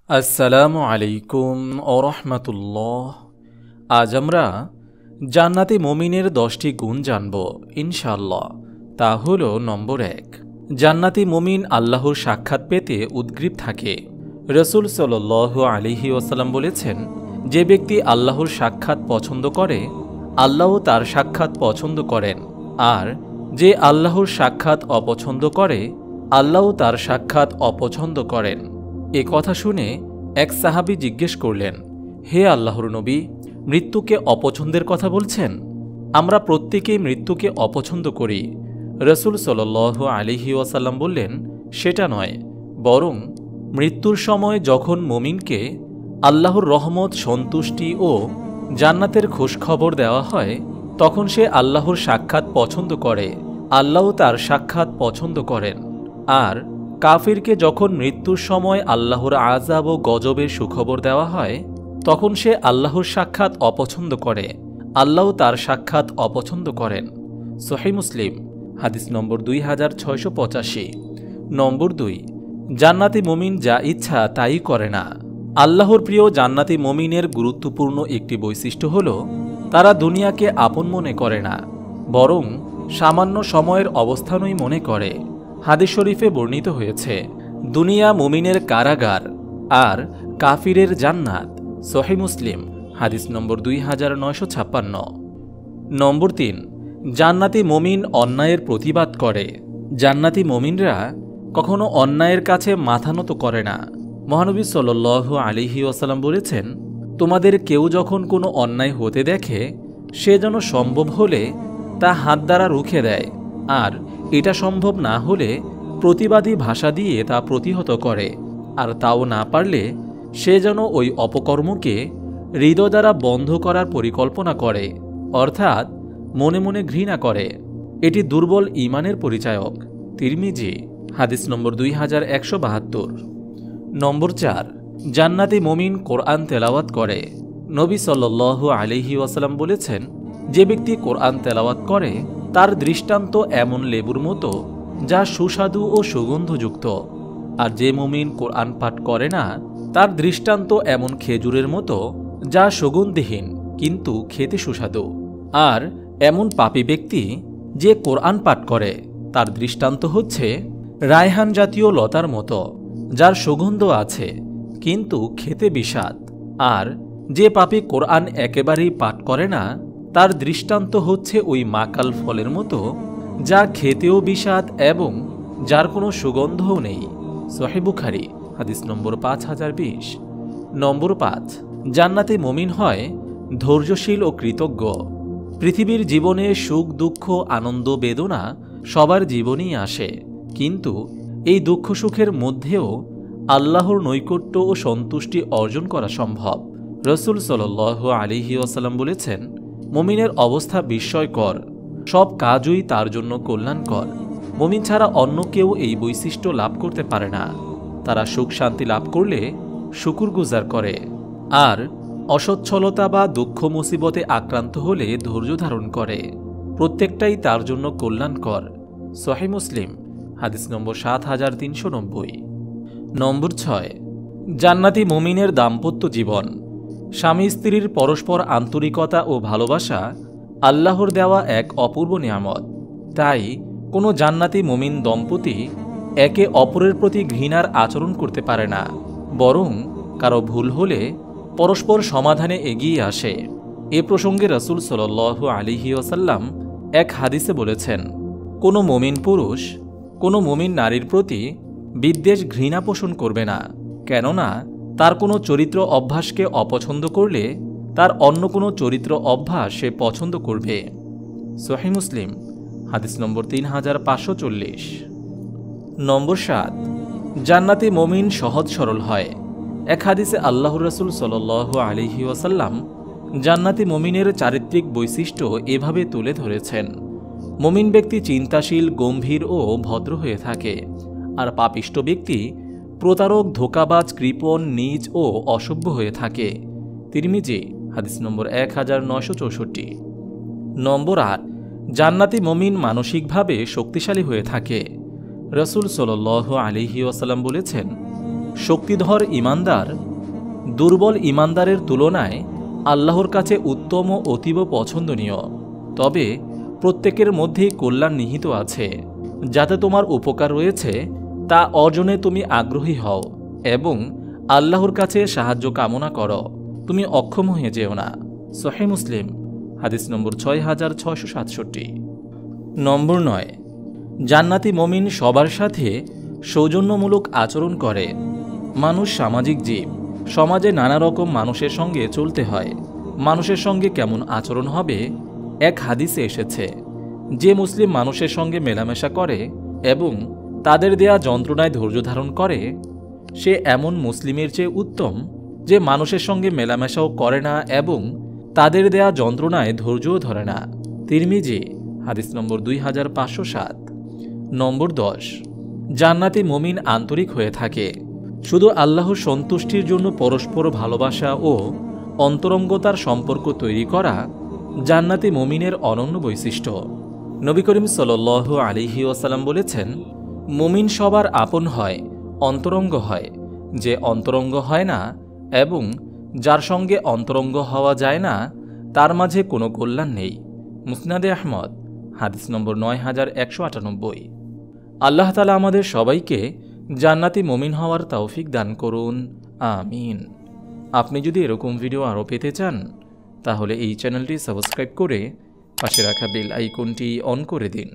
আসসালামু আলাইকুম ওরহমতুল্লাহ। আজ আমরা জান্নাতি মুমিনের 10টি গুণ জানব ইনশাআল্লাহ। তা হল নম্বর 1, জান্নাতি মুমিন আল্লাহর সাক্ষাৎ পেতে উদগ্রীব থাকে। রসুল সাল্লাল্লাহু আলাইহি ওয়াসাল্লাম বলেছেন, যে ব্যক্তি আল্লাহর সাক্ষাৎ পছন্দ করে আল্লাহও তার সাক্ষাৎ পছন্দ করেন, আর যে আল্লাহর সাক্ষাৎ অপছন্দ করে আল্লাহও তার সাক্ষাৎ অপছন্দ করেন। এ কথা শুনে এক সাহাবী জিজ্ঞেস করলেন, হে আল্লাহর নবী, মৃত্যুকে অপছন্দের কথা বলছেন? আমরা প্রত্যেকেই মৃত্যুকে অপছন্দ করি। রসুল সাল্লাল্লাহু আলাইহি ওয়াসাল্লাম বললেন, সেটা নয়, বরং মৃত্যুর সময় যখন মুমিনকে আল্লাহর রহমত, সন্তুষ্টি ও জান্নাতের খোঁজখবর দেওয়া হয়, তখন সে আল্লাহর সাক্ষাৎ পছন্দ করে, আল্লাহও তার সাক্ষাৎ পছন্দ করেন। আর কাফিরকে যখন মৃত্যুর সময় আল্লাহর আযাব ও গজবের সুখবর দেওয়া হয়, তখন সে আল্লাহর সাক্ষাৎ অপছন্দ করে, আল্লাহও তার সাক্ষাৎ অপছন্দ করেন। সহিহ মুসলিম হাদিস নম্বর 2685। নম্বর 2, জান্নাতি মুমিন যা ইচ্ছা তাই করে না। আল্লাহর প্রিয় জান্নাতি মুমিনের গুরুত্বপূর্ণ একটি বৈশিষ্ট্য হল, তারা দুনিয়াকে আপন মনে করে না, বরং সামান্য সময়ের অবস্থানই মনে করে। হাদিস শরীফে বর্ণিত হয়েছে, দুনিয়া মুমিনের কারাগার আর কাফিরের জান্নাত। সহিহ মুসলিম হাদিস নম্বর 2956। নম্বর 3, জান্নাতি মুমিন অন্যায়ের প্রতিবাদ করে। জান্নাতি মুমিনরা কখনো অন্যায়ের কাছে মাথা নত করে না। মহানবী সাল্লাল্লাহু আলাইহি ওয়াসাল্লাম বলেছেন, তোমাদের কেউ যখন কোনো অন্যায় হতে দেখে, সে যেন সম্ভব হলে তা হাত দ্বারা রুখে দেয়, আর এটা সম্ভব না হলে প্রতিবাদী ভাষা দিয়ে তা প্রতিহত করে, আর তাও না পারলে সে যেন ওই অপকর্মকে হৃদয় দ্বারা বন্ধ করার পরিকল্পনা করে, অর্থাৎ মনে মনে ঘৃণা করে। এটি দুর্বল ঈমানের পরিচায়ক। তিরমিজি হাদিস নম্বর 2172। নম্বর 4, জান্নাতি মুমিন কোরআন তেলাওয়াত করে। নবী সাল্লাল্লাহু আলাইহি ওয়াসাল্লাম বলেছেন, যে ব্যক্তি কোরআন তেলাওয়াত করে তার দৃষ্টান্ত এমন লেবুর মতো যা সুস্বাদু ও সুগন্ধযুক্ত, আর যে মুমিন কোরআন পাঠ করে না তার দৃষ্টান্ত এমন খেজুরের মতো যা সুগন্ধিহীন কিন্তু খেতে সুস্বাদু। আর এমন পাপী ব্যক্তি যে কোরআন পাঠ করে তার দৃষ্টান্ত হচ্ছে রায়হান জাতীয় লতার মতো, যার সুগন্ধ আছে কিন্তু খেতে বিস্বাদ। আর যে পাপী কোরআন একেবারেই পাঠ করে না তার দৃষ্টান্ত হচ্ছে ওই মাকাল ফলের মতো, যা খেতেও বিস্বাদ এবং যার কোনো সুগন্ধও নেই। সহিহ বুখারী হাদিস নম্বর 5020। নম্বর 5, জান্নাতি মুমিন হয় ধৈর্যশীল ও কৃতজ্ঞ। পৃথিবীর জীবনে সুখ, দুঃখ, আনন্দ, বেদনা সবার জীবনেই আসে, কিন্তু এই দুঃখ সুখের মধ্যেও আল্লাহর নৈকট্য ও সন্তুষ্টি অর্জন করা সম্ভব। রসুল সাল্লাল্লাহু আলাইহি ওয়াসাল্লাম বলেছেন, মুমিনের অবস্থা বিস্ময়কর, সব কাজই তার জন্য কল্যাণকর। মুমিন ছাড়া অন্য কেউ এই বৈশিষ্ট্য লাভ করতে পারে না। তারা সুখ শান্তি লাভ করলে শুকরগুজার করে, আর অসচ্ছলতা বা দুঃখ মুসিবতে আক্রান্ত হলে ধৈর্য ধারণ করে। প্রত্যেকটাই তার জন্য কল্যাণকর। সহিহ মুসলিম হাদিস নম্বর 7390। নম্বর 6, জান্নাতি মুমিনের দাম্পত্য জীবন। স্বামী স্ত্রীর পরস্পর আন্তরিকতা ও ভালোবাসা আল্লাহর দেওয়া এক অপূর্ব নিয়ামত। তাই কোনো জান্নাতি মুমিন দম্পতি একে অপরের প্রতি ঘৃণার আচরণ করতে পারে না, বরং কারো ভুল হলে পরস্পর সমাধানে এগিয়ে আসে। এ প্রসঙ্গে রাসূল সাল্লাল্লাহু আলাইহি ওয়াসাল্লাম এক হাদিসে বলেছেন, কোনো মুমিন পুরুষ কোনো মুমিন নারীর প্রতি বিদ্বেষ, ঘৃণা পোষণ করবে না, কেননা তার কোনো চরিত্র অভ্যাসকে অপছন্দ করলে তার অন্য কোনো চরিত্র অভ্যাস সে পছন্দ করবে। সহিহ মুসলিম হাদিস নম্বর 3540। নম্বর 7, জান্নাতি মুমিন সহজ সরল হয়। এক হাদিসে আল্লাহর রাসূল সাল্লাল্লাহু আলাইহি ওয়াসাল্লাম জান্নাতি মুমিনের চারিত্রিক বৈশিষ্ট্য এভাবে তুলে ধরেছেন, মুমিন ব্যক্তি চিন্তাশীল, গম্ভীর ও ভদ্র হয়ে থাকে, আর পাপিষ্ঠ ব্যক্তি প্রতারক, ধোঁকাবাজ, কৃপণ, নীচ ও অসভ্য হয়ে থাকে। তিরমিজি হাদিস নম্বর 1964। নম্বর 8, জান্নাতি মুমিন মানসিকভাবে শক্তিশালী হয়ে থাকে। রাসূল সাল্লাল্লাহু আলাইহি ওয়াসাল্লাম বলেছেন, শক্তিধর ঈমানদার দুর্বল ঈমানদারের তুলনায় আল্লাহর কাছে উত্তম ও অতীব পছন্দনীয়। তবে প্রত্যেকের মধ্যেই কল্যাণ নিহিত আছে। যাতে তোমার উপকার রয়েছে তা অর্জনে তুমি আগ্রহী হও এবং আল্লাহর কাছে সাহায্য কামনা করো। তুমি অক্ষম হয়ে যেও না। সহিহ মুসলিম হাদিস নম্বর 6667। নম্বর 9, জান্নাতি মুমিন সবার সাথে সৌজন্যমূলক আচরণ করে। মানুষ সামাজিক জীব। সমাজে নানা রকম মানুষের সঙ্গে চলতে হয়। মানুষের সঙ্গে কেমন আচরণ হবে এক হাদিসে এসেছে, যে মুসলিম মানুষের সঙ্গে মেলামেশা করে এবং তাদের দেয়া যন্ত্রণায় ধৈর্য ধারণ করে, সে এমন মুসলিমের চেয়ে উত্তম যে মানুষের সঙ্গে মেলামেশাও করে না এবং তাদের দেয়া যন্ত্রণায় ধৈর্যও ধরে না। তিরমিজি হাদিস নম্বর 2507। নম্বর 10, জান্নাতি মুমিন আন্তরিক হয়ে থাকে। শুধু আল্লাহর সন্তুষ্টির জন্য পরস্পর ভালোবাসা ও অন্তরঙ্গতার সম্পর্ক তৈরি করা জান্নাতি মুমিনের অনন্য বৈশিষ্ট্য। নবী করিম সাল্লাল্লাহু আলাইহি ওয়াসাল্লাম বলেছেন, মুমিন সবার আপন হয়, অন্তরঙ্গ হয়। যে অন্তরঙ্গ হয় না এবং যার সঙ্গে অন্তরঙ্গ হওয়া যায় না তার মাঝে কোনো কল্যাণ নেই। মুসনাদে আহমদ হাদিস নম্বর 9198। আল্লাহ তাআলা আমাদের সবাইকে জান্নাতি মুমিন হওয়ার তৌফিক দান করুন, আমিন। আপনি যদি এরকম ভিডিও আরও পেতে চান তাহলে এই চ্যানেলটি সাবস্ক্রাইব করে পাশে রাখা বেল আইকনটি অন করে দিন।